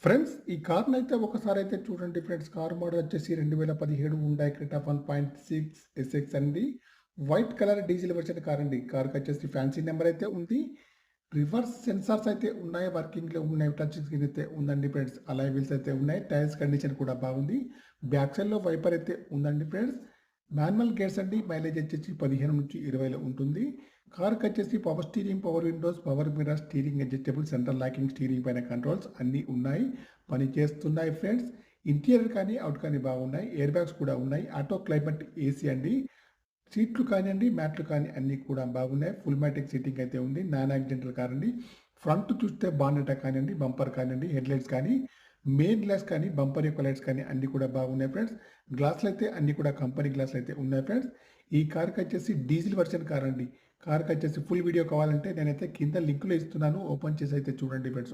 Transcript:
Friends ఈ కార్‌ని అయితే ఒకసారి అయితే చూడండి ఫ్రెండ్స్. కార్ మోడల్ వచ్చేసి 2017 హుండాయ్ క్రెటా 1.6 ఎస్ఎక్స్ అండి. White colour diesel version car అండి. కార్‌కి వచ్చేసి ఫ్యాన్సీ నెంబర్ అయితే ఉంది. రివర్స్ సెన్సార్స్ అయితే ఉన్నాయి. వర్కింగ్‌లో ఉన్నాయి. టచ్ స్క్రీన్ అయితే ఉందండి ఫ్రెండ్స్. అలాయ్ వీల్స్ అయితే ఉన్నాయి. టైర్స్ కండిషన్ కూడా బాగుంది. బ్యాక్ సైడ్‌లో వైపర్ అయితే ఉందండి ఫ్రెండ్స్. మాన్యువల్ గేర్స్ అండి. మైలేజ్ వచ్చేసి 15-20లో ఉంటుంది. కార్‌కి వచ్చేసి power steering, power Windows, power mirror, steering adjustable, central locking, steering పైన కంట్రోల్స్ అన్నీ ఉన్నాయి. పని చేస్తున్నాయి ఫ్రెండ్స్. ఇంటీరియర్ కానీ, అవుట్ కానీ బాగున్నాయి. ఎయిర్ బ్యాగ్స్ కూడా ఉన్నాయి. ఆటో క్లైమేట్ ఏసీ అండి. సీట్లు కానియండి, మ్యాట్లు కానీ అన్నీ కూడా బాగున్నాయి. ఫుల్ మ్యాటిక్ సీటింగ్ అయితే ఉంది. నాన్ యాక్సిడెంటల్ కార్ అండి. ఫ్రంట్ చూస్తే బానెట్ కానియండి, బంపర్ కానియండి, హెడ్‌లైట్స్ కానీ, మెయిన్ గ్లాస్ కానీ, బంపర్ యొక్క లైట్స్ కానీ అన్నీ కూడా బాగున్నాయి ఫ్రెండ్స్. గ్లాసులైతే అన్నీ కూడా కంపెనీ గ్లాసులైతే ఉన్నాయి ఫ్రెండ్స్. ఈ కార్‌కి వచ్చేసి డీజిల్ వెర్షన్ కార్ అండి. కార్‌కి వచ్చేసి ఫుల్ వీడియో కావాలంటే నేనైతే కింద లింక్‌లో ఇస్తున్నాను. ఓపెన్ చేసి అయితే చూడండి ఫ్రెండ్స్.